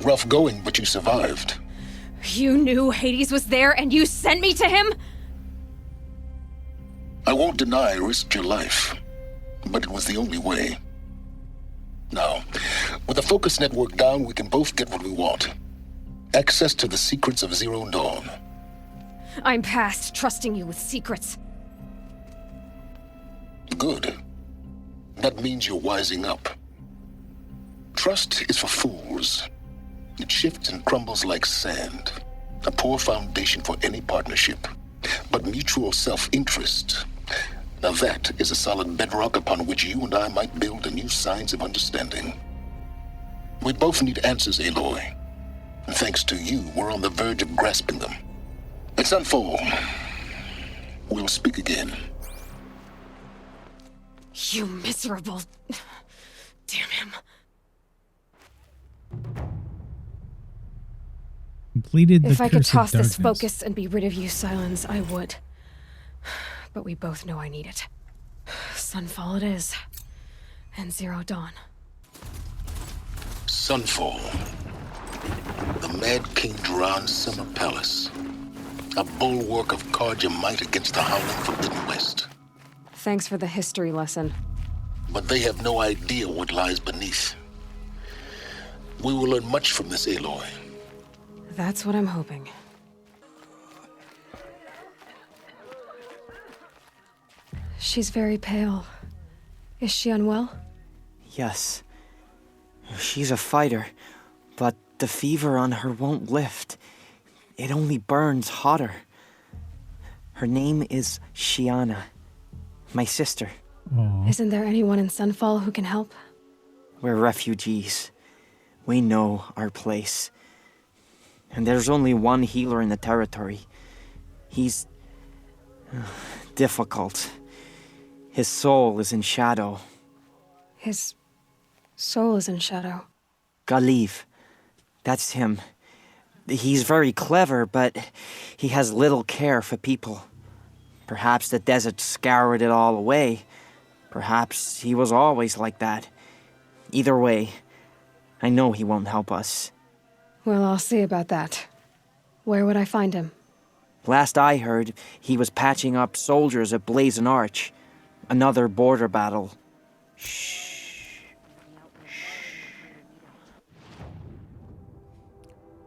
Rough going, but you survived. You knew Hades was there and you sent me to him? I won't deny I risked your life, but it was the only way. Now, with the focus network down, we can both get what we want. Access to the secrets of Zero Dawn. I'm past trusting you with secrets. Good. That means you're wising up. Trust is for fools. It shifts and crumbles like sand. A poor foundation for any partnership. But mutual self-interest, now that is a solid bedrock upon which you and I might build a new science of understanding. We both need answers, Aloy. And thanks to you, we're on the verge of grasping them. At Sunfall, we'll speak again. You miserable... Damn him. Completed the If I could Curse of toss this Darkness. focus and be rid of you, Silence, I would. But we both know I need it. Sunfall it is. And Zero Dawn. Sunfall. The Mad King Duran's summer palace. A bulwark of Carja might against the howling Forbidden West. Thanks for the history lesson. But they have no idea what lies beneath. We will learn much from this, Aloy. That's what I'm hoping. She's very pale. Is she unwell? Yes. She's a fighter, but the fever on her won't lift. It only burns hotter. Her name is Shiana, my sister. Aw. Isn't there anyone in Sunfall who can help? We're refugees. We know our place. And there's only one healer in the territory. He's... difficult. His soul is in shadow. His soul is in shadow. Galiv. That's him. He's very clever, but he has little care for people. Perhaps the desert scoured it all away. Perhaps he was always like that. Either way, I know he won't help us. Well, I'll see about that. Where would I find him? Last I heard, he was patching up soldiers at Blazon Arch. Another border battle.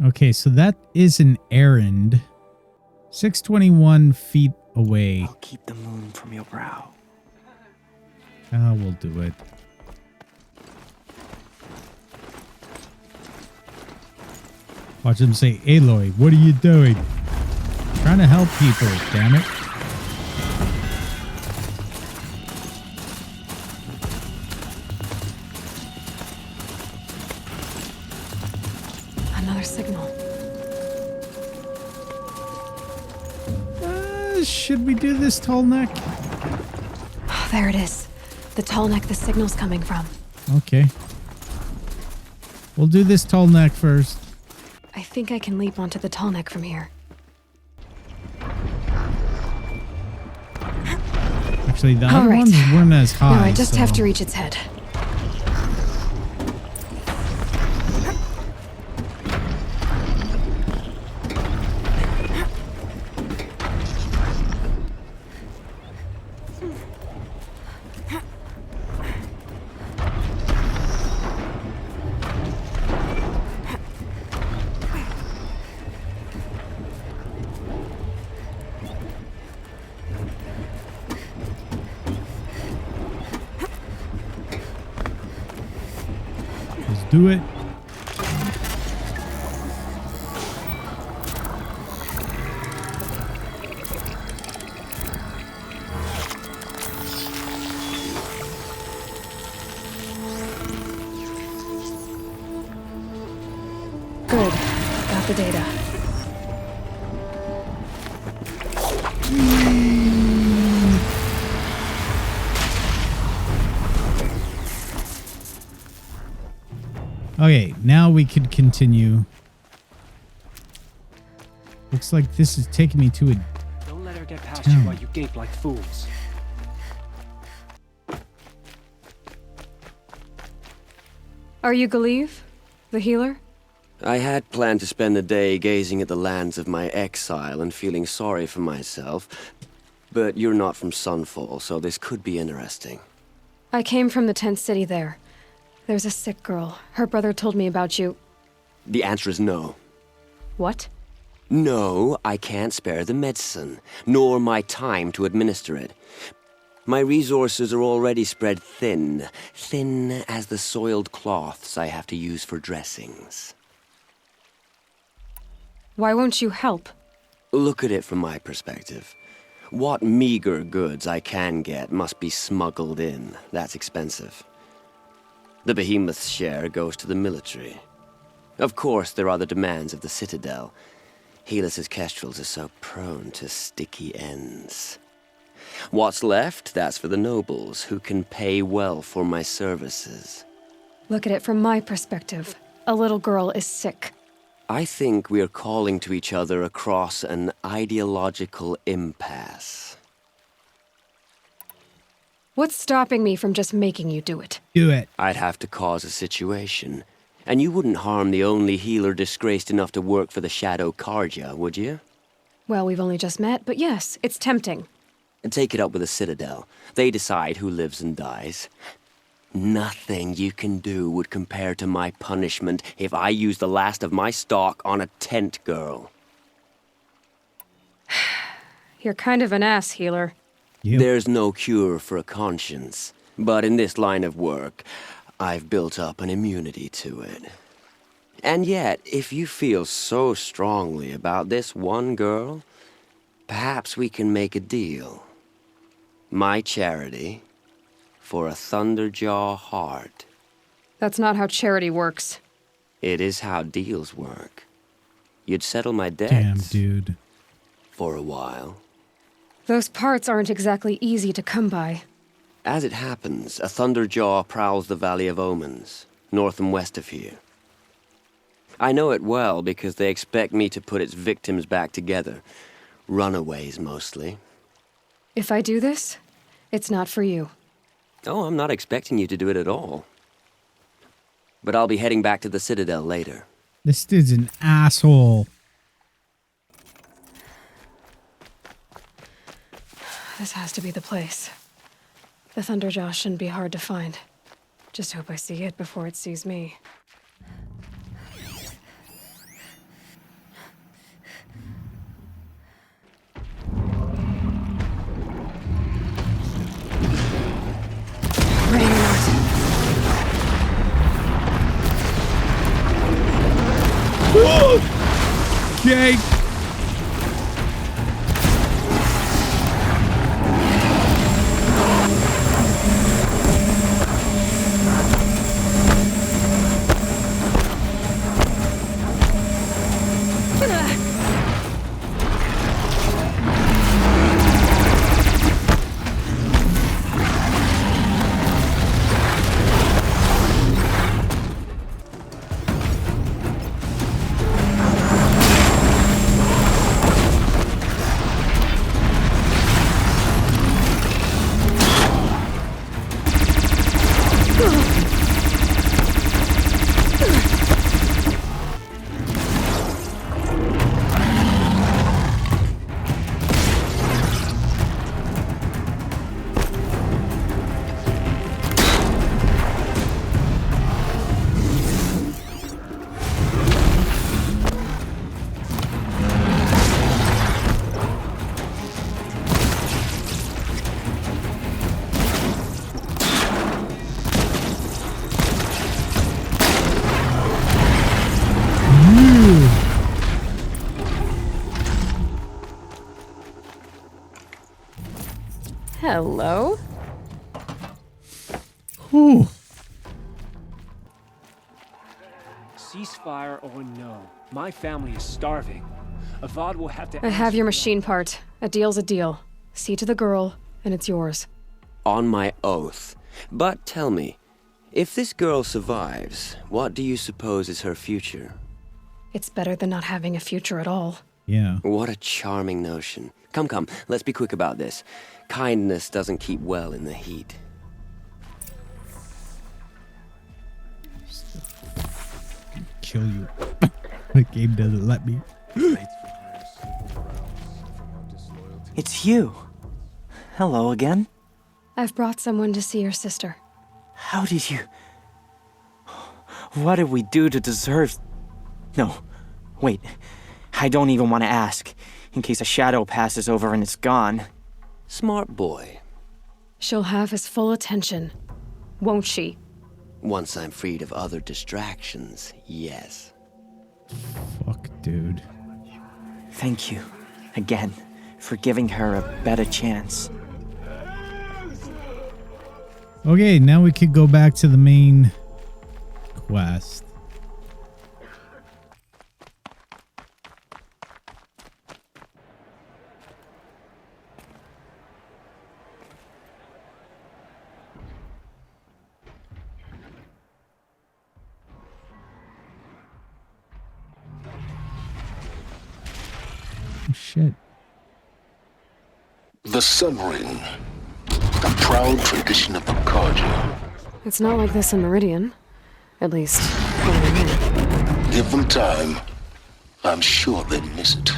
Okay, so that is an errand. 621 feet away. I'll keep the moon from your brow. We'll do it. Watch him say, Aloy, what are you doing? Trying to help people, damn it. Another signal. Should we do this tall neck? Oh, there it is. The tall neck the signal's coming from. Okay. We'll do this tall neck first. I think I can leap onto the tall neck from here. Actually, the All other right. ones weren't as high. No, I just so- have to reach its head. Let's do it. Good. Got the data. Okay, now we could continue. Looks like this is taking me to a... Don't let her get past you while you gape like fools. Are you Galiv? The healer? I had planned to spend the day gazing at the lands of my exile and feeling sorry for myself, but you're not from Sunfall, so this could be interesting. I came from the tent city there. There's a sick girl. Her brother told me about you. The answer is no. What? No, I can't spare the medicine, nor my time to administer it. My resources are already spread thin, thin as the soiled cloths I have to use for dressings. Why won't you help? Look at it from my perspective. What meager goods I can get must be smuggled in. That's expensive. The behemoth's share goes to the military. Of course, there are the demands of the Citadel. Helis's kestrels are so prone to sticky ends. What's left, that's for the nobles, who can pay well for my services. Look at it from my perspective. A little girl is sick. I think we're calling to each other across an ideological impasse. What's stopping me from just making you do it? Do it. I'd have to cause a situation. And you wouldn't harm the only healer disgraced enough to work for the Shadow Carja, would you? Well, we've only just met, but yes, it's tempting. Take it up with the Citadel. They decide who lives and dies. Nothing you can do would compare to my punishment if I use the last of my stock on a tent girl. You're kind of an ass, healer. Yep. There's no cure for a conscience, but in this line of work, I've built up an immunity to it. And yet, if you feel so strongly about this one girl, perhaps we can make a deal. My charity for a Thunderjaw heart. That's not how charity works. It is how deals work. You'd settle my debts. Damn, dude. For a while. Those parts aren't exactly easy to come by. As it happens, a Thunderjaw prowls the Valley of Omens, north and west of here. I know it well because they expect me to put its victims back together. Runaways, mostly. If I do this, it's not for you. Oh, I'm not expecting you to do it at all. But I'll be heading back to the Citadel later. This dude's an asshole. This has to be the place. The Thunderjaw shouldn't be hard to find. Just hope I see it before it sees me. Ready or not. Okay. Hello? Whew. Ceasefire or no, my family is starving. Avad will have to. I have your machine part. A deal's a deal. See to the girl, and it's yours. On my oath. But tell me, if this girl survives, what do you suppose is her future? It's better than not having a future at all. Yeah. What a charming notion. Come, come, let's be quick about this. Kindness doesn't keep well in the heat. Kill you. The game doesn't let me. It's you. Hello again. I've brought someone to see your sister. How did you... What did we do to deserve... No, wait. I don't even want to ask, in case a shadow passes over and it's gone. Smart boy. She'll have his full attention, won't she? Once I'm freed of other distractions, yes. Fuck, dude. Thank you, again, for giving her a better chance. Okay, now we could go back to the main quest. Oh, shit. The Sun Ring, a proud tradition of the Carja. It's not like this in Meridian. At least, when I'm in. Give them time. I'm sure they'd miss it.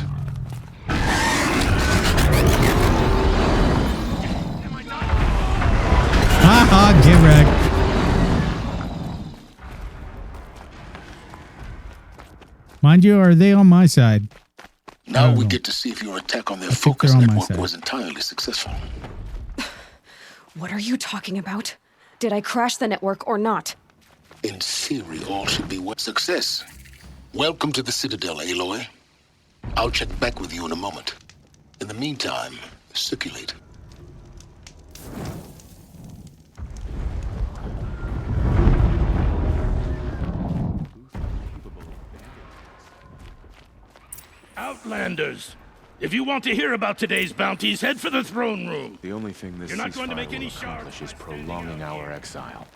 Haha, get wrecked. Mind you, are they on my side? Now we know. get to see if your attack on their think focus they're on my network side. was entirely successful. What are you talking about? Did I crash the network or not? In theory, all should be what success. Welcome to the Citadel, Aloy. I'll check back with you in a moment. In the meantime, circulate. Outlanders! If you want to hear about today's bounties, head for the throne room. The only thing this You're not going to ceasefire make will any accomplish shards is prolonging our exile.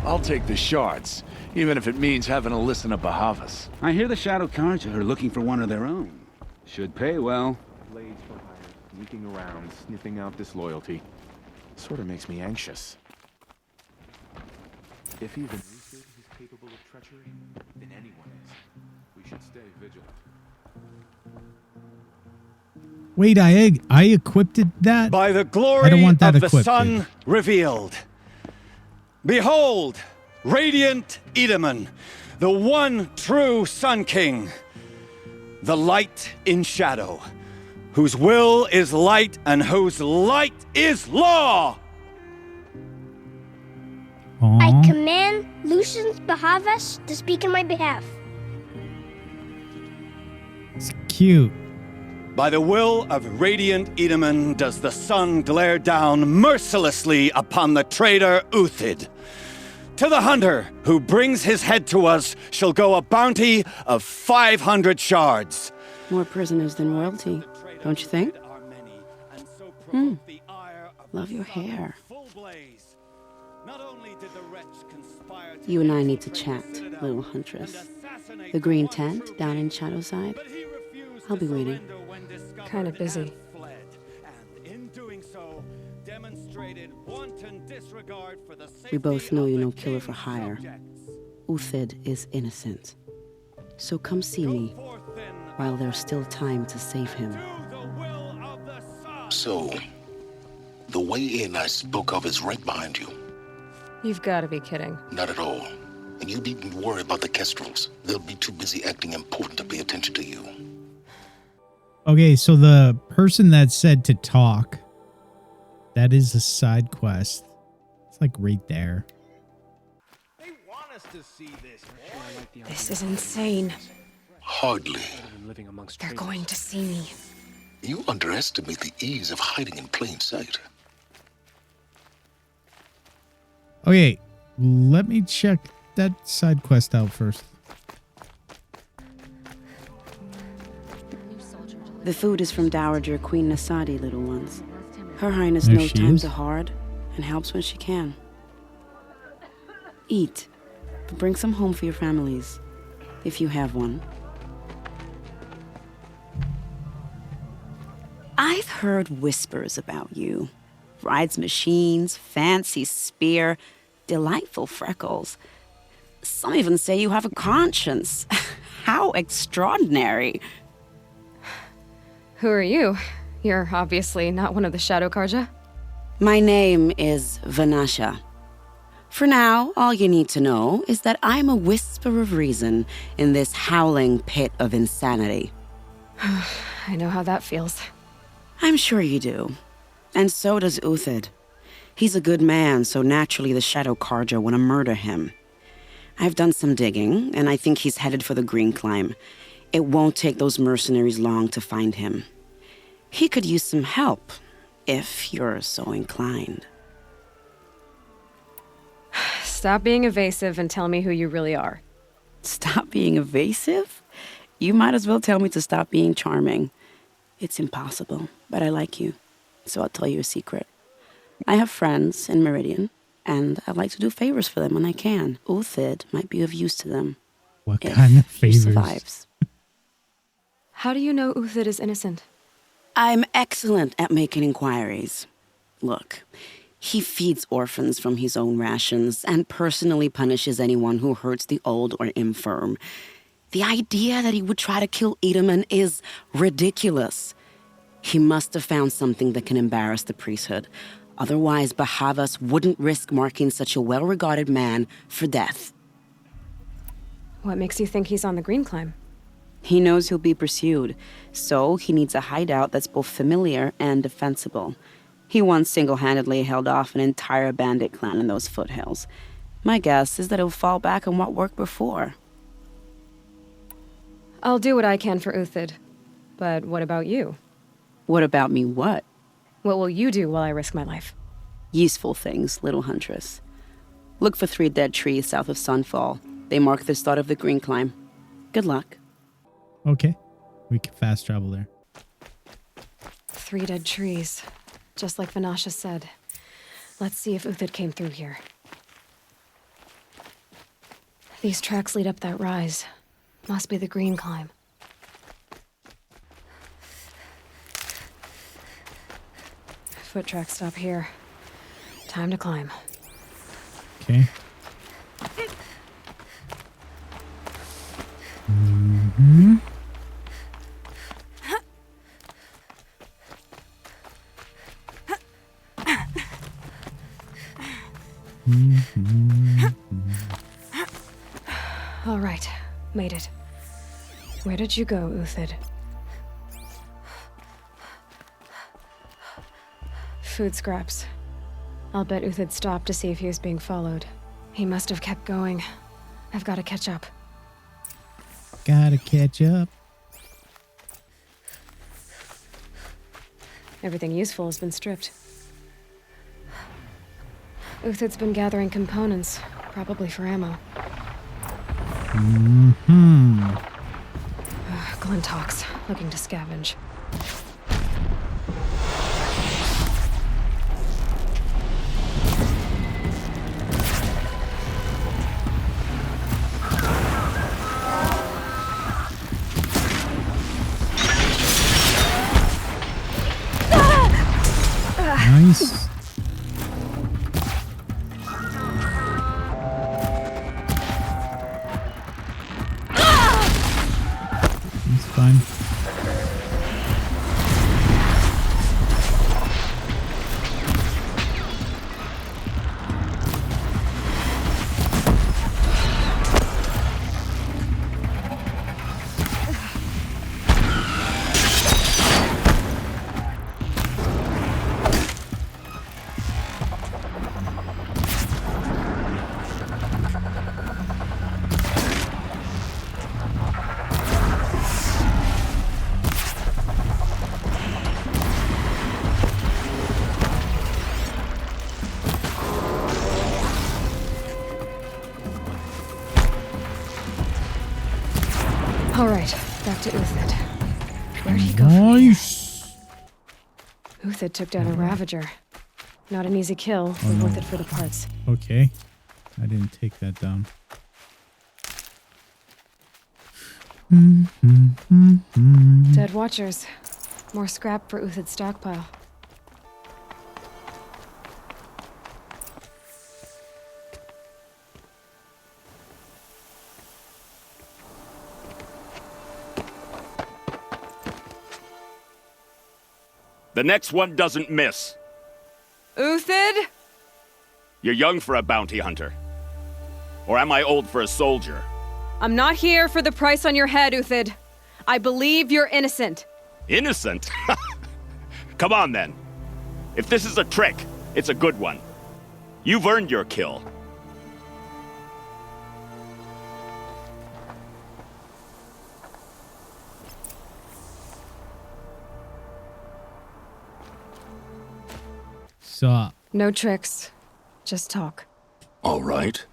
I'll take the shards, even if it means having to listen to Bahavas. I hear the Shadow Carja are looking for one of their own. Should pay well. Blades for hire, sneaking around, sniffing out disloyalty. Sort of makes me anxious. If even Lucid is capable of treachery, then anyone is. We should stay vigilant. Wait, I equipped that? By the I glory don't want that of the equipped, sun dude. revealed. Behold, radiant Edaman, the one true Sun King, the light in shadow, whose will is light and whose light is law. I Aw. command Lucius Bahavas to speak in my behalf. It's cute. By the will of radiant Edaman does the sun glare down mercilessly upon the traitor Uthid. To the hunter who brings his head to us shall go a bounty of 500 shards. More prisoners than royalty, don't you think? Love your hair. You and I need to chat, little huntress. The green tent down in Shadowside. I'll be waiting. Kind of busy. We both know you're no killer for hire. Uthid is innocent. So come see me while there's still time to save him. So, the way in I spoke of is right behind you. You've got to be kidding. Not at all. And you needn't worry about the Kestrels. They'll be too busy acting important to pay attention to you. Okay, so the person that said to talk, that is a side quest. It's like right there. They want us to see this. This is insane. Hardly. Living amongst They're traitors. going to see me. You underestimate the ease of hiding in plain sight. Okay, let me check that side quest out first. The food is from Dowager Queen Nasadi, little ones. Her Highness There knows she times is. are hard and helps when she can. Eat, but bring some home for your families, if you have one. I've heard whispers about you. Rides machines, fancy spear, delightful freckles. Some even say you have a conscience. How extraordinary. Who are you? You're obviously not one of the Shadow Karja. My name is Vanasha. For now, all you need to know is that I'm a whisper of reason in this howling pit of insanity. I know how that feels. I'm sure you do. And so does Uthid. He's a good man, so naturally the Shadow Karja want to murder him. I've done some digging, and I think he's headed for the Green Climb. It won't take those mercenaries long to find him. He could use some help, if you're so inclined. Stop being evasive and tell me who you really are. Stop being evasive? You might as well tell me to stop being charming. It's impossible, but I like you, so I'll tell you a secret. I have friends in Meridian, and I like to do favors for them when I can. Uthid might be of use to them. What kind of favors? He survives. How do you know Uthid is innocent? I'm excellent at making inquiries. Look, he feeds orphans from his own rations and personally punishes anyone who hurts the old or infirm. The idea that he would try to kill Edelman is ridiculous. He must have found something that can embarrass the priesthood. Otherwise, Bahavas wouldn't risk marking such a well-regarded man for death. What makes you think he's on the Green Climb? He knows he'll be pursued, so he needs a hideout that's both familiar and defensible. He once single-handedly held off an entire bandit clan in those foothills. My guess is that he'll fall back on what worked before. I'll do what I can for Uthid. But what about you? What about me what? What will you do while I risk my life? Useful things, little huntress. Look for 3 dead trees south of Sunfall. They mark the start of the Green Climb. Good luck. Okay. We can fast travel there. 3 dead trees. Just like Vanasha said. Let's see if Uthid came through here. These tracks lead up that rise. Must be the Green Climb. Foot tracks stop here. Time to climb. Okay. Mm-hmm. All right, made it. Where did you go, Uthid? Food scraps. I'll bet Uthid stopped to see if he was being followed. He must have kept going. I've got to catch up. Gotta catch up. Everything useful has been stripped. Uthid's been gathering components, probably for ammo. Mm-hmm. Glintox, looking to scavenge. Nice. It's fine. All right, back to Uthid. Where'd he go from here? Nice. Uthid took down a Ravager. Not an easy kill, but worth it for the parts. Okay. I didn't take that down. Dead Watchers. More scrap for Uthid's stockpile. The next one doesn't miss. Uthid? You're young for a bounty hunter. Or am I old for a soldier? I'm not here for the price on your head, Uthid. I believe you're innocent. Innocent? Come on, then. If this is a trick, it's a good one. You've earned your kill. Sup? No tricks. Just talk. All right.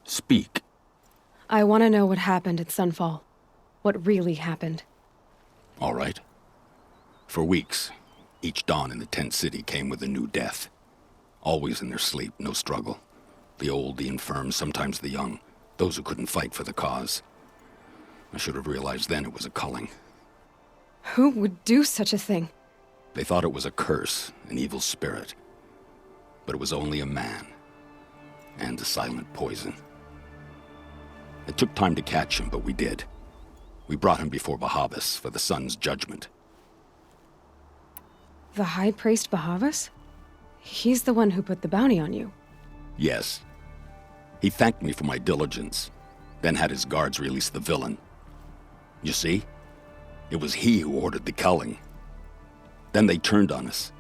Speak. I want to know what happened at Sunfall. What really happened. All right. For weeks, each dawn in the tent city came with a new death. Always in their sleep, no struggle. The old, the infirm, sometimes the young. Those who couldn't fight for the cause. I should have realized then it was a culling. Who would do such a thing? They thought it was a curse, an evil spirit. But it was only a man. And a silent poison. It took time to catch him, but we did. We brought him before Bahavas for the sun's judgment. The High Priest Bahavas? He's the one who put the bounty on you. Yes. He thanked me for my diligence, then had his guards release the villain. You see? It was he who ordered the culling. Then they turned on us.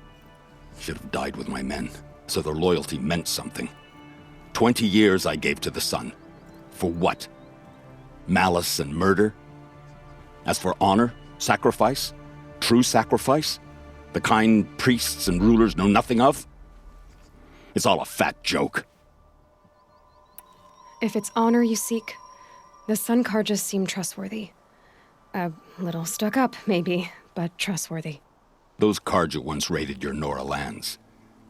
Should have died with my men, so their loyalty meant something. 20 years I gave to the sun. For what? Malice and murder? As for honor, sacrifice, true sacrifice, the kind priests and rulers know nothing of? It's all a fat joke. If it's honor you seek, the Sun Karjas seem trustworthy. A little stuck up, maybe, but trustworthy. Those Karja once raided your Nora lands.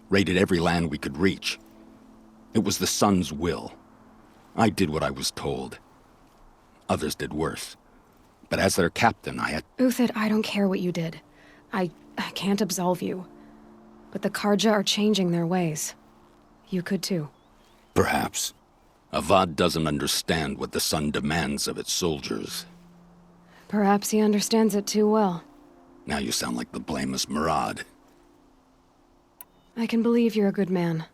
Raided every land we could reach. It was the sun's will. I did what I was told. Others did worse. But as their captain, I had... Uthid, I don't care what you did. I can't absolve you. But the Karja are changing their ways. You could too. Perhaps. Avad doesn't understand what the sun demands of its soldiers. Perhaps he understands it too well. Now you sound like the blameless Murad. I can believe you're a good man.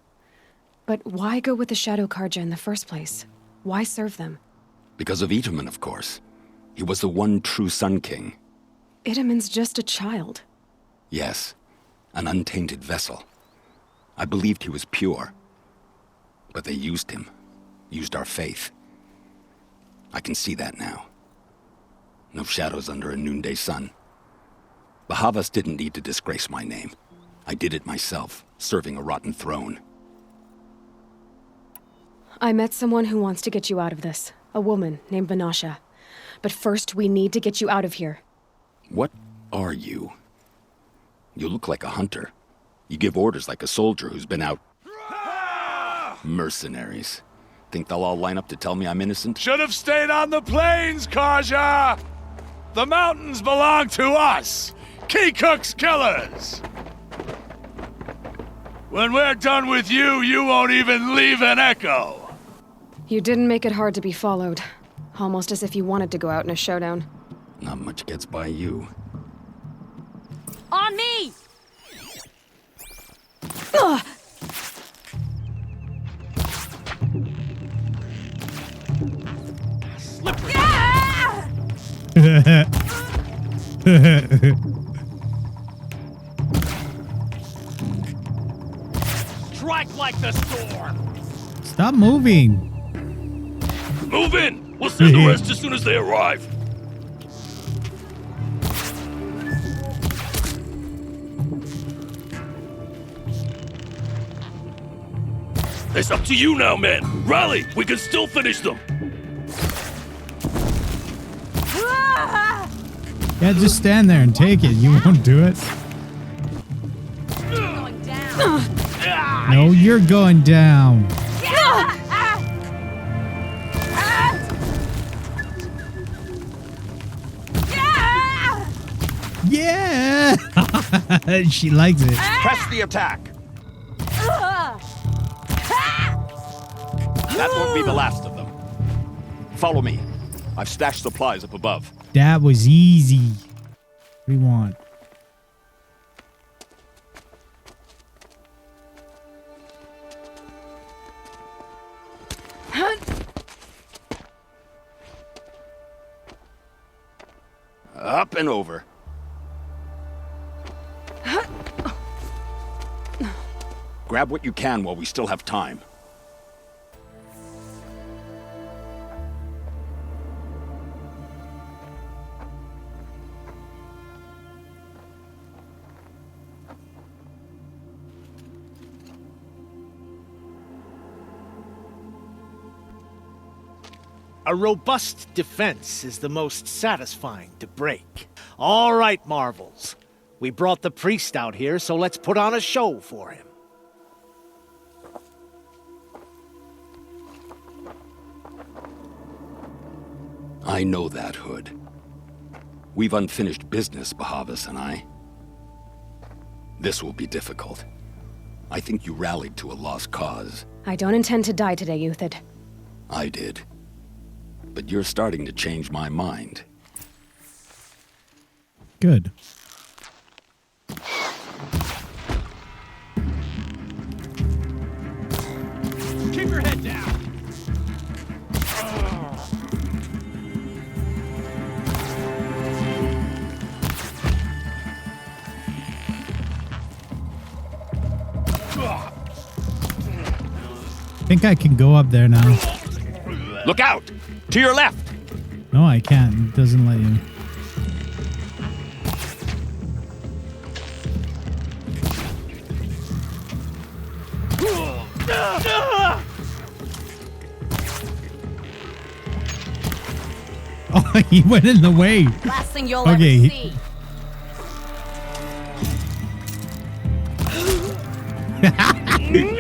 But why go with the Shadow Karja in the first place? Why serve them? Because of Itaman, of course. He was the one true Sun King. Itaman's just a child. Yes, an untainted vessel. I believed he was pure. But they used him. Used our faith. I can see that now. No shadows under a noonday sun. Bahavas didn't need to disgrace my name. I did it myself, serving a rotten throne. I met someone who wants to get you out of this. A woman named Vanasha. But first, we need to get you out of here. What are you? You look like a hunter. You give orders like a soldier who's been out... Mercenaries. Think they'll all line up to tell me I'm innocent? Should have stayed on the plains, Karja! The mountains belong to us! Keecook's killers! When we're done with you, you won't even leave an echo! You didn't make it hard to be followed. Almost as if you wanted to go out in a showdown. Not much gets by you. On me! Ugh! Strike like the storm! Stop moving! Move in! We'll send the rest as soon as they arrive. It's up to you now, men. Rally! We can still finish them! Yeah, just stand there and take it. You won't do it. Going down. No, you're going down. Yeah! She likes it. Press the attack! That won't be the last of them. Follow me. I've stashed supplies up above. That was easy. What do you want? and over. Grab what you can while we still have time. A robust defense is the most satisfying to break. All right, Marvels. We brought the priest out here, so let's put on a show for him. I know that, Hood. We've unfinished business, Bahavas and I. This will be difficult. I think you rallied to a lost cause. I don't intend to die today, Euthyd. I did. But you're starting to change my mind. Good. Keep your head down! I think I can go up there now. Look out! To your left! No, I can't. It doesn't let you. Oh, he went in the way. Last thing you'll Okay, ever see.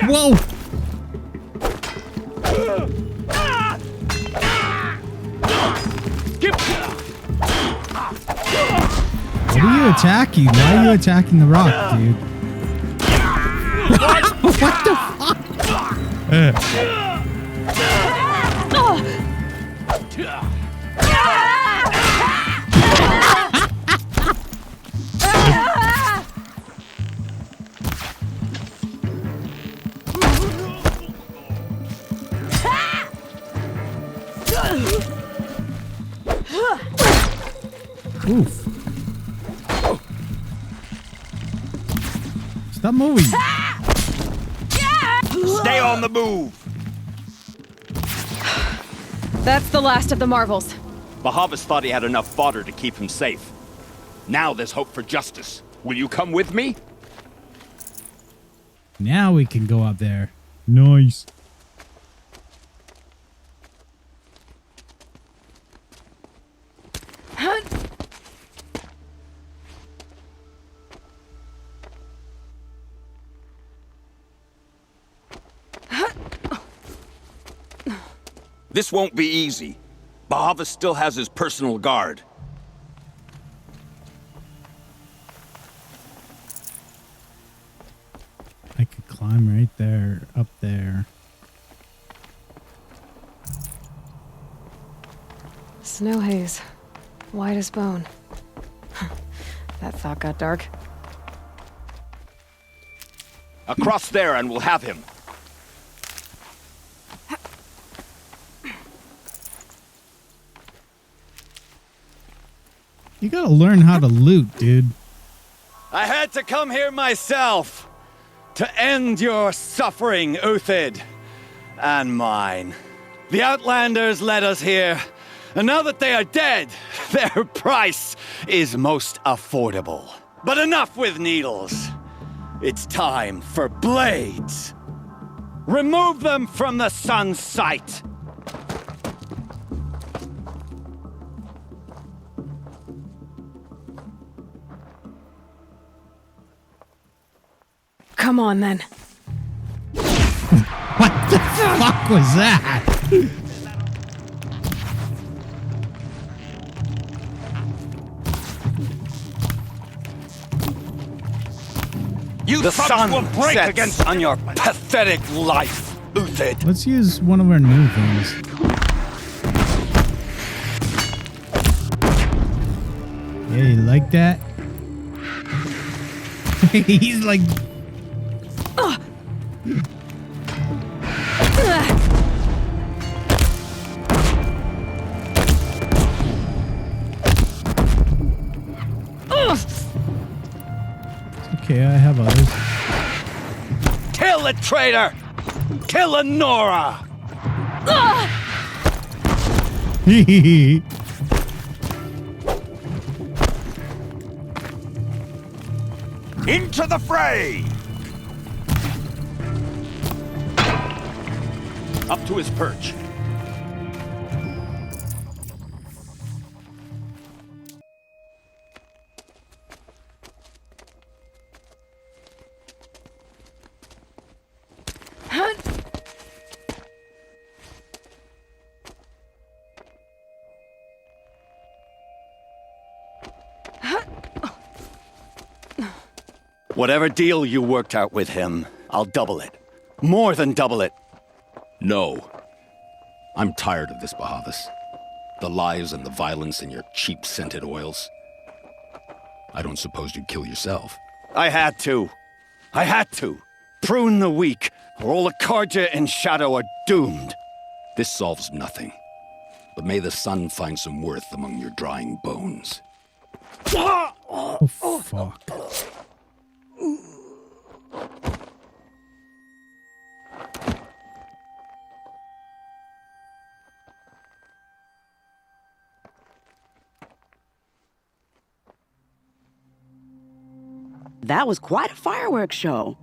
Whoa! What are you attacking? Why are you attacking the rock, dude? What the fuck? Oof. Stop moving. Stay on the move! That's the last of the Marvels. Bahavas thought he had enough fodder to keep him safe. Now there's hope for justice. Will you come with me? Now we can go up there. Nice. This won't be easy. Bahavas still has his personal guard. I could climb right there, up there. Snow haze. White as bone. That thought got dark. Across there and we'll have him. You gotta learn how to loot, dude. I had to come here myself to end your suffering, Euthyd, and mine. The Outlanders led us here, and now that they are dead, their price is most affordable. But enough with needles. It's time for blades. Remove them from the sun's sight. Come on, then. What the fuck was that? The sun will break against on your pathetic life, Euthyd. Let's use one of our new things. Yeah, you like that? He's like... Okay, I have others. Kill the traitor! Kill Honora! Into the fray! Up to his perch. Whatever deal you worked out with him, I'll double it. More than double it. No. I'm tired of this, Bahavas. The lies and the violence and your cheap scented oils. I don't suppose you'd kill yourself. I had to. I had to. Prune the weak, or all the Karja in Shadow are doomed. This solves nothing. But may the sun find some worth among your drying bones. Oh, fuck. That was quite a fireworks show.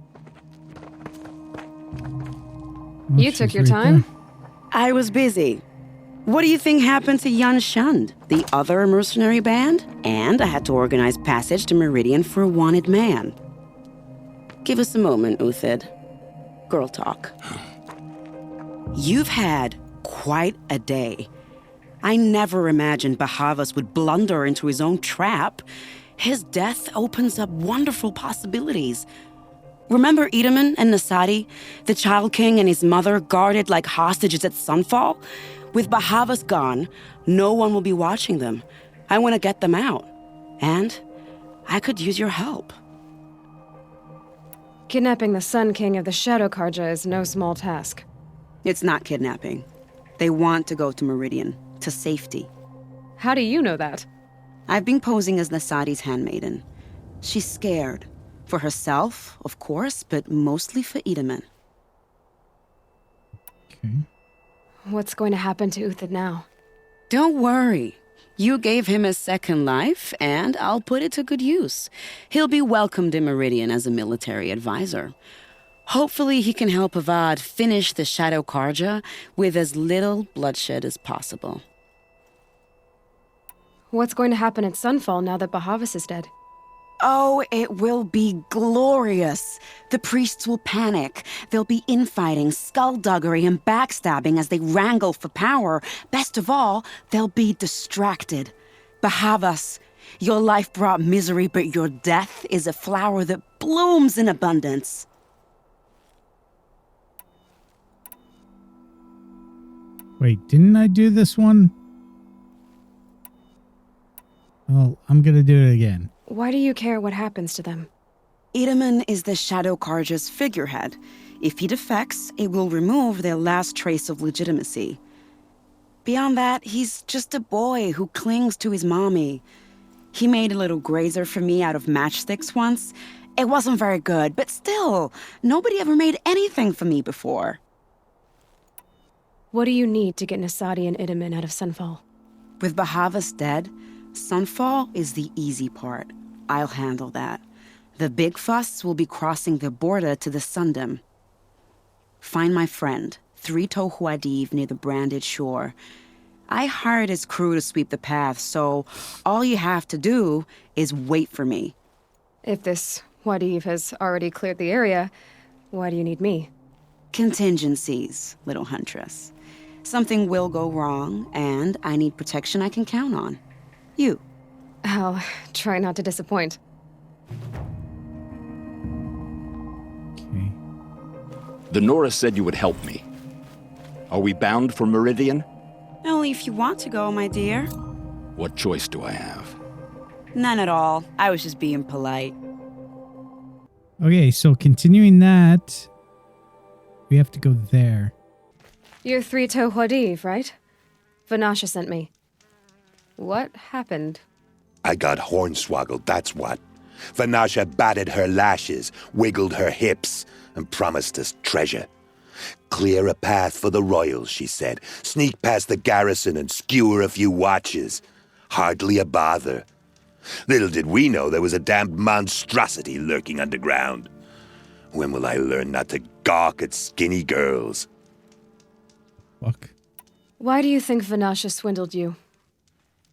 You took your time? I was busy. What do you think happened to Yan Shund, the other mercenary band? And I had to organize passage to Meridian for a wanted man. Give us a moment, Uthid. Girl talk. You've had quite a day. I never imagined Bahavas would blunder into his own trap. His death opens up wonderful possibilities. Remember Edaman and Nasadi, the Child King and his mother guarded like hostages at Sunfall? With Bahavas gone, no one will be watching them. I want to get them out. And I could use your help. Kidnapping the Sun King of the Shadow Karja is no small task. It's not kidnapping. They want to go to Meridian, to safety. How do you know that? I've been posing as Nasadi's handmaiden. She's scared. For herself, of course, but mostly for Edaman. Okay. What's going to happen to Uthid now? Don't worry. You gave him a second life, and I'll put it to good use. He'll be welcomed in Meridian as a military advisor. Hopefully he can help Avad finish the Shadow Karja with as little bloodshed as possible. What's going to happen at Sunfall now that Bahavas is dead? Oh, it will be glorious. The priests will panic. There'll be infighting, skullduggery, and backstabbing as they wrangle for power. Best of all, they'll be distracted. Bahavas, your life brought misery, but your death is a flower that blooms in abundance. Wait, didn't I do this one? Well, I'm gonna do it again. Why do you care what happens to them? Edaman is the Shadow Karja's figurehead. If he defects, it will remove their last trace of legitimacy. Beyond that, he's just a boy who clings to his mommy. He made a little grazer for me out of matchsticks once. It wasn't very good, but still, nobody ever made anything for me before. What do you need to get Nasadi and Edaman out of Sunfall? With Bahavas dead, Sunfall is the easy part. I'll handle that. The big fuss will be crossing the border to the Sundom. Find my friend, 3 Tohuadiv near the branded shore. I hired his crew to sweep the path, so all you have to do is wait for me. If this Wadiv has already cleared the area, why do you need me? Contingencies, little huntress. Something will go wrong, and I need protection I can count on. You. I'll try not to disappoint. Okay. The Nora said you would help me. Are we bound for Meridian? Only if you want to go, my dear. What choice do I have? None at all. I was just being polite. Okay, so continuing that, we have to go there. You're 3 Tohuadiv, right? Vanasha sent me. What happened? I got hornswoggled, that's what. Vanasha batted her lashes, wiggled her hips, and promised us treasure. Clear a path for the royals, she said. Sneak past the garrison and skewer a few watches. Hardly a bother. Little did we know there was a damned monstrosity lurking underground. When will I learn not to gawk at skinny girls? Fuck. Why do you think Vanasha swindled you?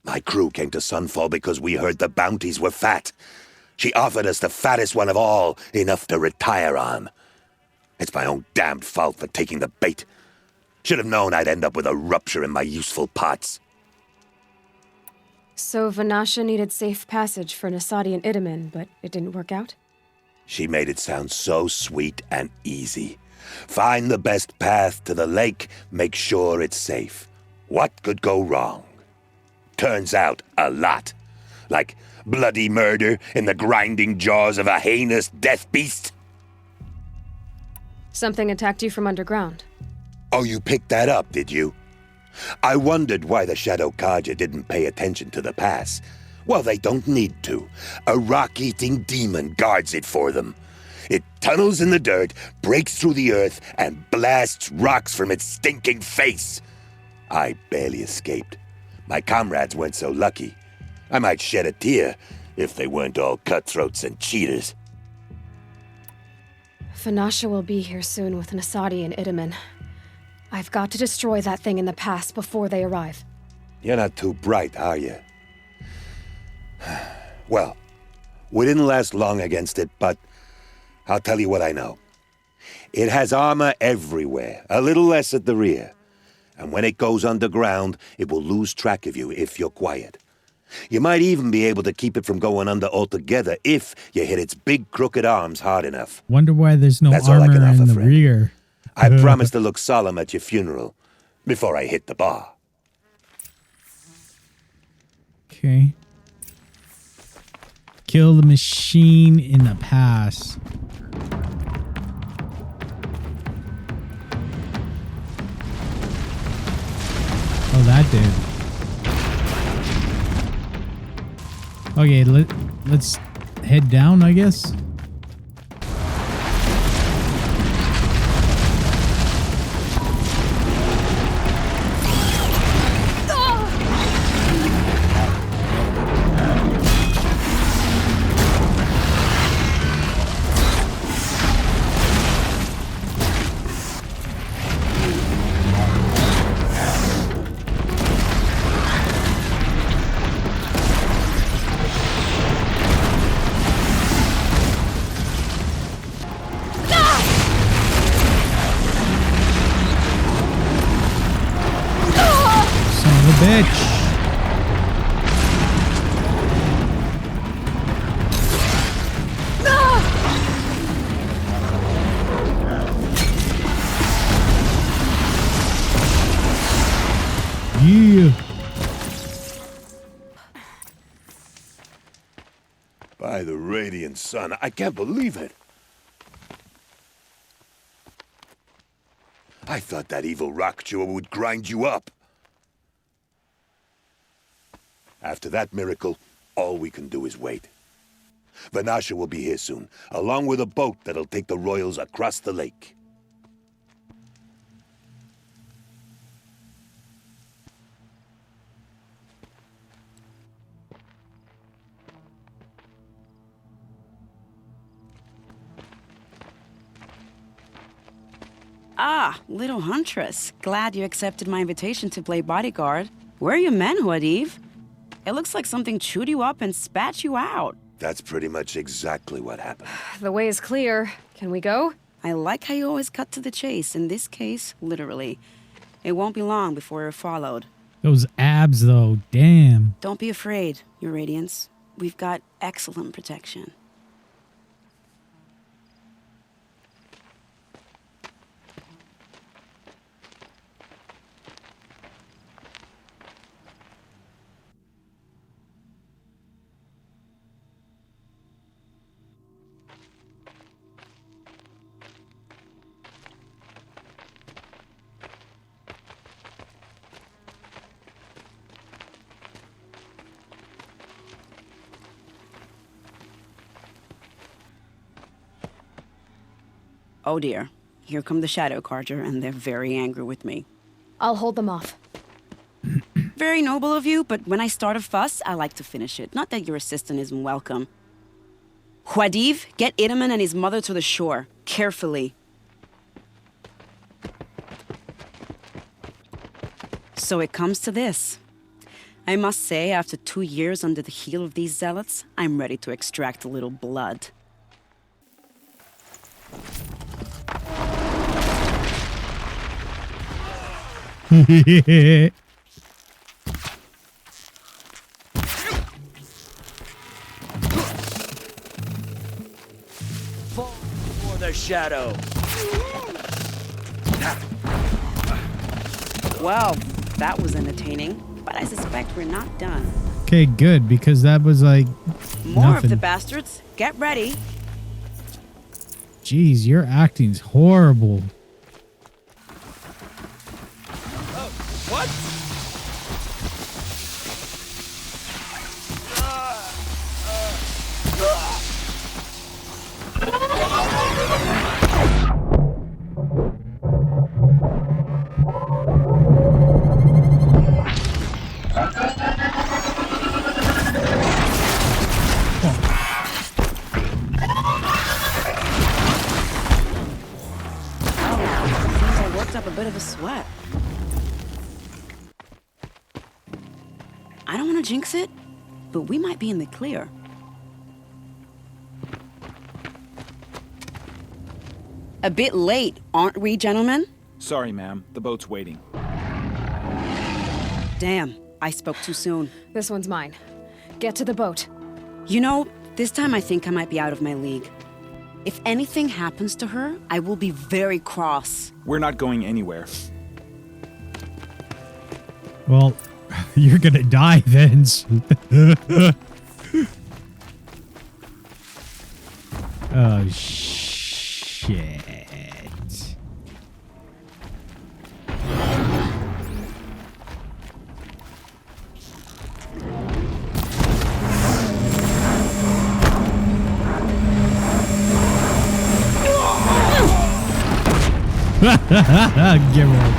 My crew came to Sunfall because we heard the bounties were fat. She offered us the fattest one of all, enough to retire on. It's my own damned fault for taking the bait. Should have known I'd end up with a rupture in my useful parts. So Vanasha needed safe passage for Nasadi and Itamen, but it didn't work out? She made it sound so sweet and easy. Find the best path to the lake, make sure it's safe. What could go wrong? Turns out, a lot. Like bloody murder in the grinding jaws of a heinous death beast. Something attacked you from underground. Oh, you picked that up, did you? I wondered why the Shadow Kaja didn't pay attention to the pass. Well, they don't need to. A rock-eating demon guards it for them. It tunnels in the dirt, breaks through the earth, and blasts rocks from its stinking face. I barely escaped. My comrades weren't so lucky. I might shed a tear if they weren't all cutthroats and cheaters. Vanasha will be here soon with Nasadi and Itamen. I've got to destroy that thing in the pass before they arrive. You're not too bright, are you? Well, we didn't last long against it, but I'll tell you what I know. It has armor everywhere, a little less at the rear. And when it goes underground, it will lose track of you if you're quiet. You might even be able to keep it from going under altogether if you hit its big crooked arms hard enough. Wonder why there's no That's all I armor can offer, in the friend. rear. I promise to look solemn at your funeral before I hit the bar. Okay. Kill the machine in the pass. Oh, that did. Okay, let's head down, I guess. Bitch. Yeah. By the radiant sun, I can't believe it. I thought that evil rock chewer would grind you up. After that miracle, all we can do is wait. Vanasha will be here soon, along with a boat that'll take the royals across the lake. Ah, little huntress. Glad you accepted my invitation to play bodyguard. Where are your manhood, Eve? It looks like something chewed you up and spat you out. That's pretty much exactly what happened. The way is clear. Can we go? I like how you always cut to the chase. In this case, literally. It won't be long before you're followed. Those abs, though. Damn. Don't be afraid, Your Radiance. We've got excellent protection. Oh dear. Here come the Shadow Carja, and they're very angry with me. I'll hold them off. Very noble of you, but when I start a fuss, I like to finish it. Not that your assistant isn't welcome. Huadiv, get Idaman and his mother to the shore. Carefully. So it comes to this. I must say, after 2 years under the heel of these zealots, I'm ready to extract a little blood. Fall before the shadow. Well, that was entertaining, but I suspect we're not done. Okay, good, because that was like More nothing. of the bastards. Get ready. Jeez, your acting's horrible. What? Seems I worked up a bit of a sweat. I don't want to jinx it, but we might be in the clear. A bit late, aren't we, gentlemen? Sorry, ma'am. The boat's waiting. Damn, I spoke too soon. This one's mine. Get to the boat. You know, this time I think I might be out of my league. If anything happens to her, I will be very cross. We're not going anywhere. Well, you're gonna die then. Oh, shit. Give her.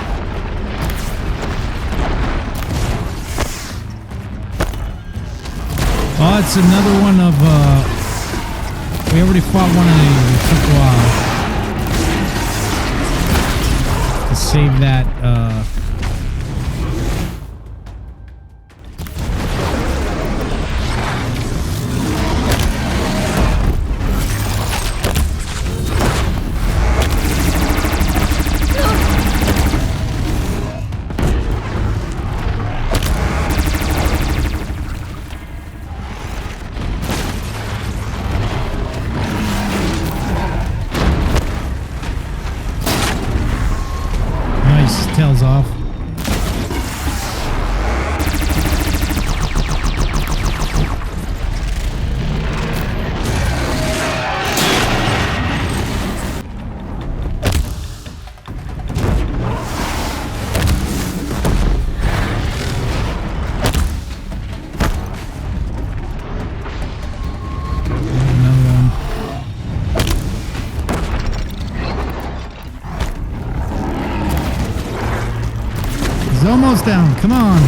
Oh, it's another one of, we already fought one of these. It took a while to save that, tails off. He's almost down. Come on.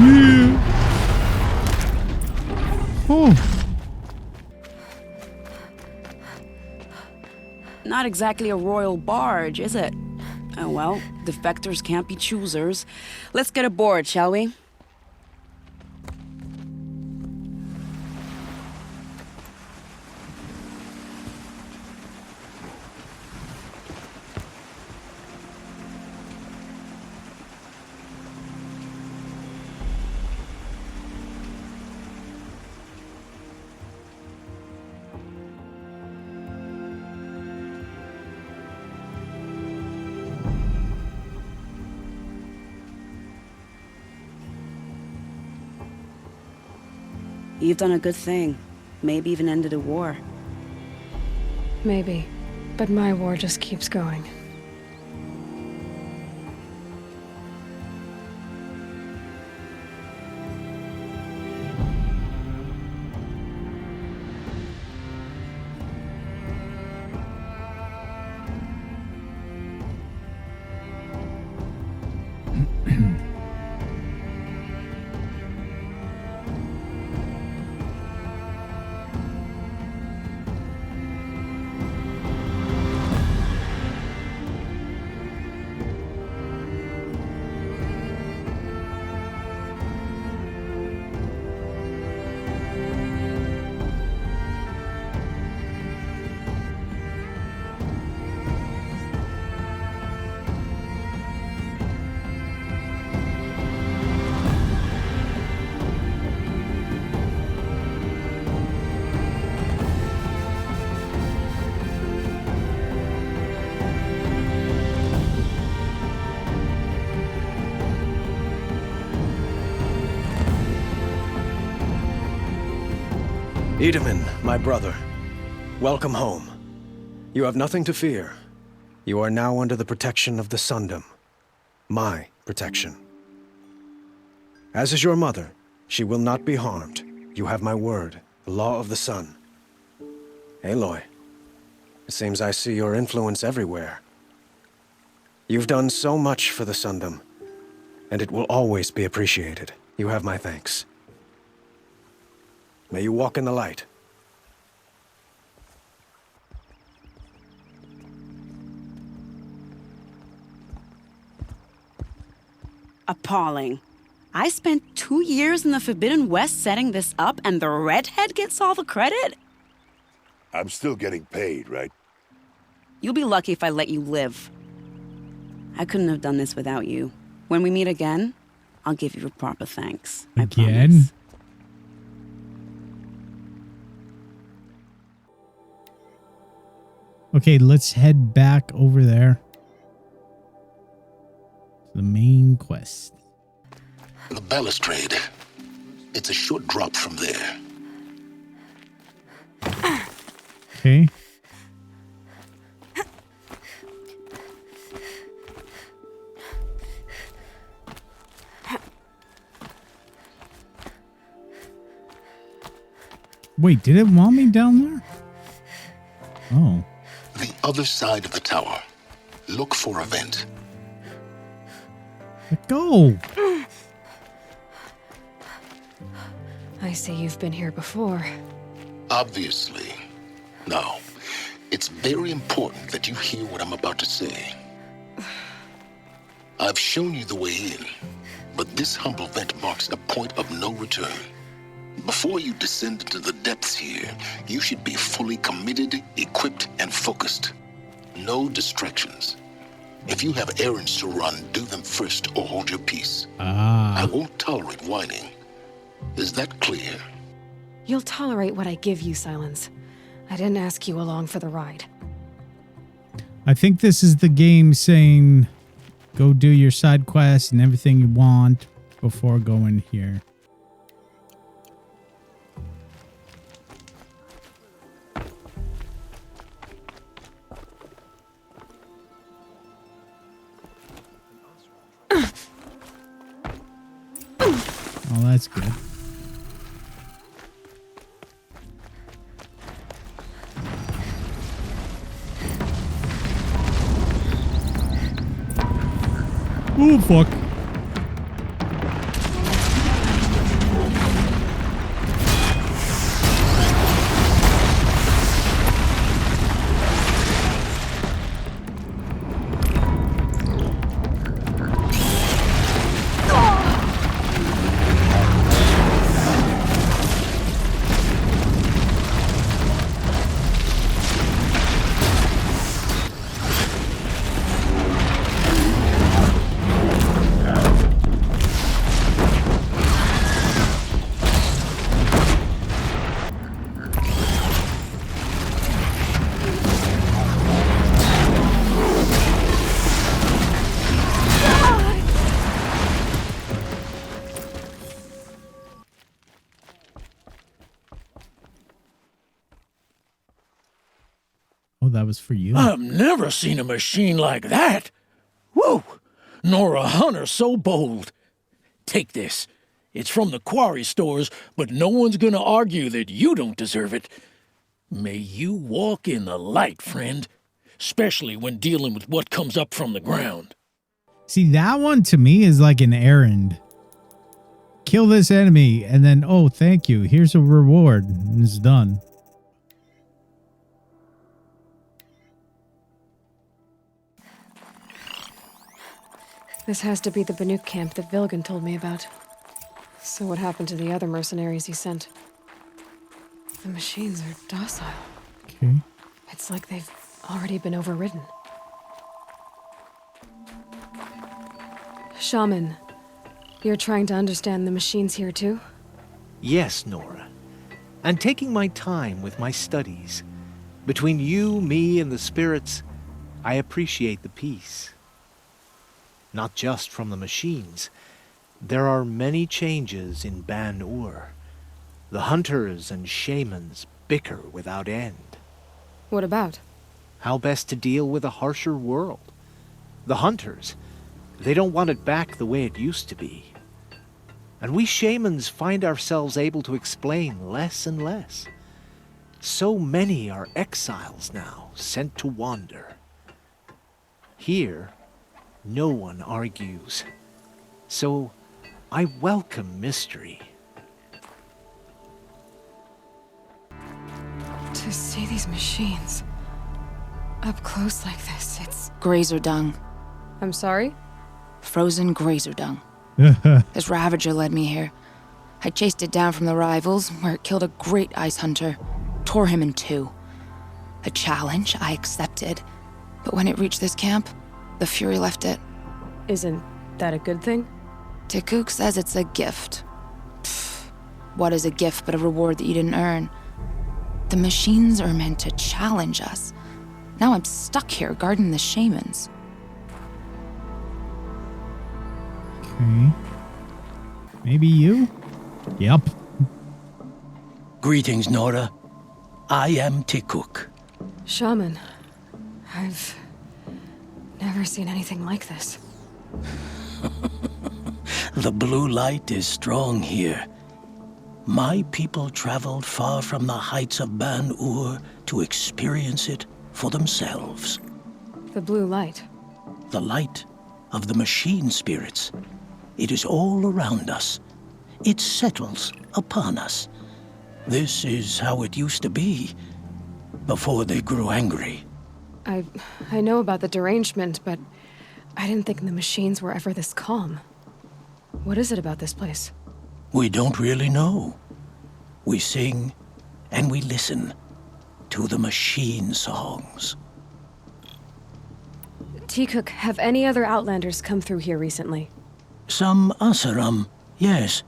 Yeah. Oh. Not exactly a royal barge, is it? Oh well, defectors can't be choosers. Let's get aboard, shall we? You've done a good thing. Maybe even ended a war. Maybe. But my war just keeps going. Edaman, my brother, welcome home. You have nothing to fear. You are now under the protection of the Sundom. My protection. As is your mother, she will not be harmed. You have my word, the law of the sun. Aloy, it seems I see your influence everywhere. You've done so much for the Sundom, and it will always be appreciated. You have my thanks. May you walk in the light. Appalling. I spent 2 years in the Forbidden West setting this up, and the redhead gets all the credit? I'm still getting paid, right? You'll be lucky if I let you live. I couldn't have done this without you. When we meet again, I'll give you a proper thanks. Again? Okay, let's head back over there. The main quest. The balustrade. It's a short drop from there. Okay. Wait, did it want me down there? Oh. The other side of the tower. Look for a vent. Let go. I see you've been here before. Obviously. Now, it's very important that you hear what I'm about to say. I've shown you the way in, but this humble vent marks a point of no return. Before you descend into the depths here, you should be fully committed, equipped, and focused. No distractions. If you have errands to run, do them first or hold your peace. I won't tolerate whining. Is that clear? You'll tolerate what I give you, Silence. I didn't ask you along for the ride. I think this is the game saying go do your side quests and everything you want before going here. Oh, that's good. Oh, fuck. Oh, that was for you. I've never seen a machine like that. Whoa! Nor a hunter so bold. Take this. It's from the quarry stores, but no one's gonna argue that you don't deserve it. May you walk in the light, friend. Especially when dealing with what comes up from the ground. See, that one to me is like an errand. Kill this enemy, and then, oh, thank you. Here's a reward. And it's done. This has to be the Banuk camp that Vilgan told me about. So what happened to the other mercenaries he sent? The machines are docile. Okay. It's like they've already been overridden. Shaman, you're trying to understand the machines here too? Yes, Nora. And taking my time with my studies. Between you, me, and the spirits, I appreciate the peace. Not just from the machines. There are many changes in Ban-Ur. The hunters and shamans bicker without end. What about? How best to deal with a harsher world. The hunters, they don't want it back the way it used to be. And we shamans find ourselves able to explain less and less. So many are exiles now, sent to wander. Here, no one argues. So I welcome mystery. To see these machines up close like this, it's... Grazer dung. I'm sorry? Frozen grazer dung. This Ravager led me here. I chased it down from the rivals, where it killed a great ice hunter. Tore him in two. A challenge I accepted. But when it reached this camp, the Fury left it. Isn't that a good thing? Tikuk says it's a gift. Pfft, what is a gift but a reward that you didn't earn? The machines are meant to challenge us. Now I'm stuck here guarding the shamans. Okay. Maybe you? Yep. Greetings, Nora. I am Tikuk. Shaman, I've never seen anything like this. The blue light is strong here. My people traveled far from the heights of Ban-Ur to experience it for themselves. The blue light. The light of the machine spirits. It is all around us. It settles upon us. This is how it used to be, before they grew angry. I know about the derangement, but I didn't think the machines were ever this calm. What is it about this place? We don't really know. We sing and we listen to the machine songs. Tikuk, have any other Outlanders come through here recently? Some Asaram, yes.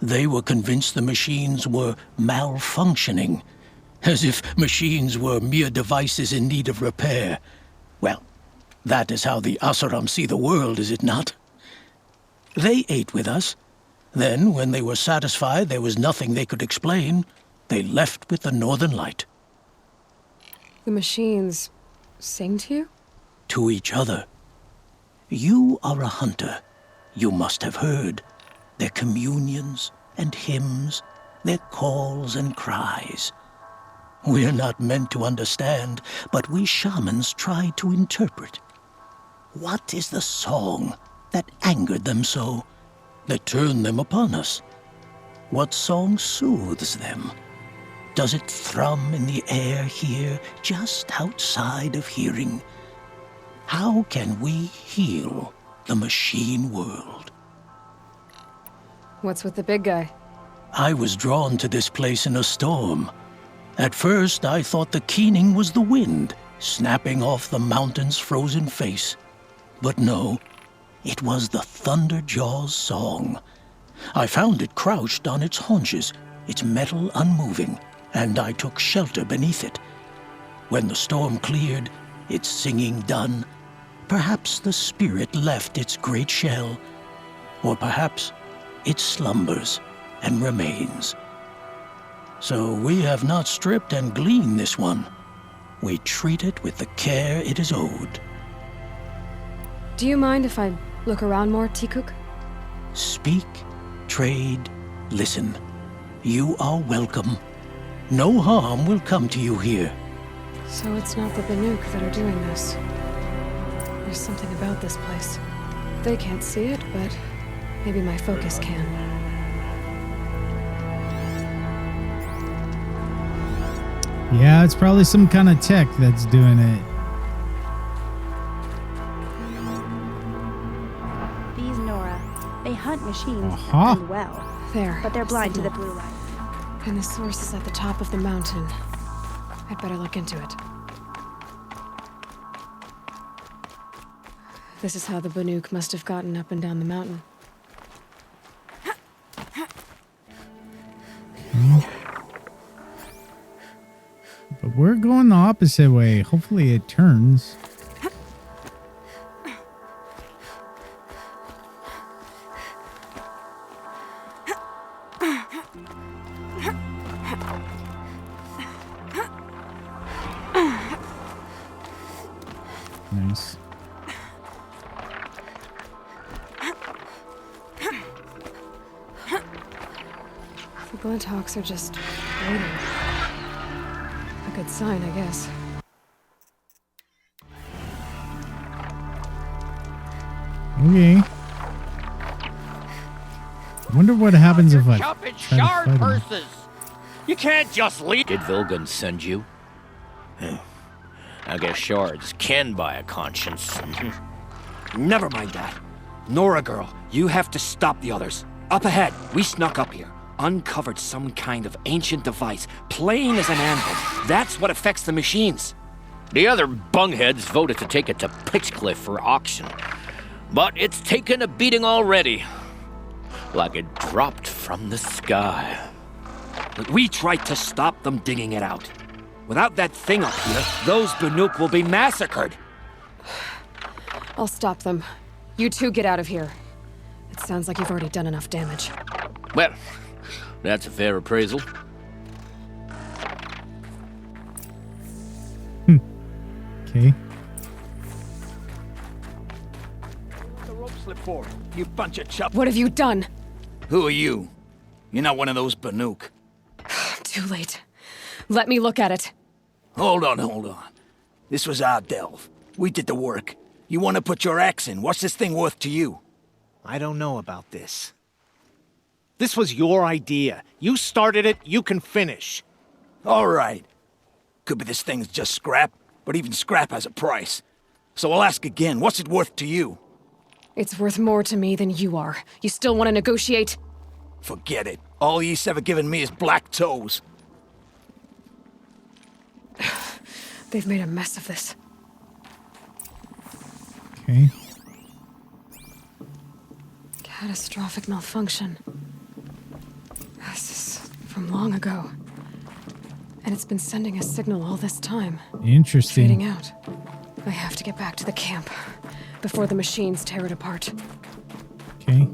They were convinced the machines were malfunctioning, as if machines were mere devices in need of repair. Well, that is how the Asaram see the world, is it not? They ate with us. Then, when they were satisfied there was nothing they could explain, they left with the Northern Light. The machines sing to you? To each other. You are a hunter. You must have heard their communions and hymns, their calls and cries. We're not meant to understand, but we shamans try to interpret. What is the song that angered them so, that turned them upon us? What song soothes them? Does it thrum in the air here, just outside of hearing? How can we heal the machine world? What's with the big guy? I was drawn to this place in a storm. At first, I thought the keening was the wind, snapping off the mountain's frozen face. But no, it was the Thunderjaw's song. I found it crouched on its haunches, its metal unmoving, and I took shelter beneath it. When the storm cleared, its singing done, perhaps the spirit left its great shell, or perhaps it slumbers and remains. So we have not stripped and gleaned this one. We treat it with the care it is owed. Do you mind if I look around more, Tikuk? Speak, trade, listen. You are welcome. No harm will come to you here. So it's not the Banuk that are doing this. There's something about this place. They can't see it, but maybe my focus can. Yeah, it's probably some kind of tech that's doing it. These Nora, they hunt machines Uh-huh. and well. There. But they're blind to the blue light. And the source is at the top of the mountain. I'd better look into it. This is how the Banuk must have gotten up and down the mountain. But we're going the opposite way. Hopefully it turns. Nice. The Glinthawks are just waiting. A good sign, I guess. Okay. Wonder what happens if I Chopping try to shard fight him. purses. You can't just leave. Did Vilgun send you? I guess shards can buy a conscience. Never mind that. Nora girl, you have to stop the others. Up ahead, we snuck up here. Uncovered some kind of ancient device, plain as an anvil. That's what affects the machines. The other bungheads voted to take it to Pitchcliff for auction. But it's taken a beating already. Like it dropped from the sky. We tried to stop them digging it out. Without that thing up here, those Banuk will be massacred. I'll stop them. You two get out of here. It sounds like you've already done enough damage. Well, that's a fair appraisal. Okay. The rope slip forward. You bunch of chop. What have you done? Who are you? You're not one of those Banuk. Too late. Let me look at it. Hold on. This was our delve. We did the work. You want to put your axe in? What's this thing worth to you? I don't know about this. This was your idea. You started it, you can finish. All right. Could be this thing's just scrap, but even scrap has a price. So I'll ask again, what's it worth to you? It's worth more to me than you are. You still want to negotiate? Forget it. All ye's ever given me is black toes. They've made a mess of this. Okay. Catastrophic malfunction. This is from long ago. And it's been sending a signal all this time. Interesting. Fading out. I have to get back to the camp before the machines tear it apart. Okay.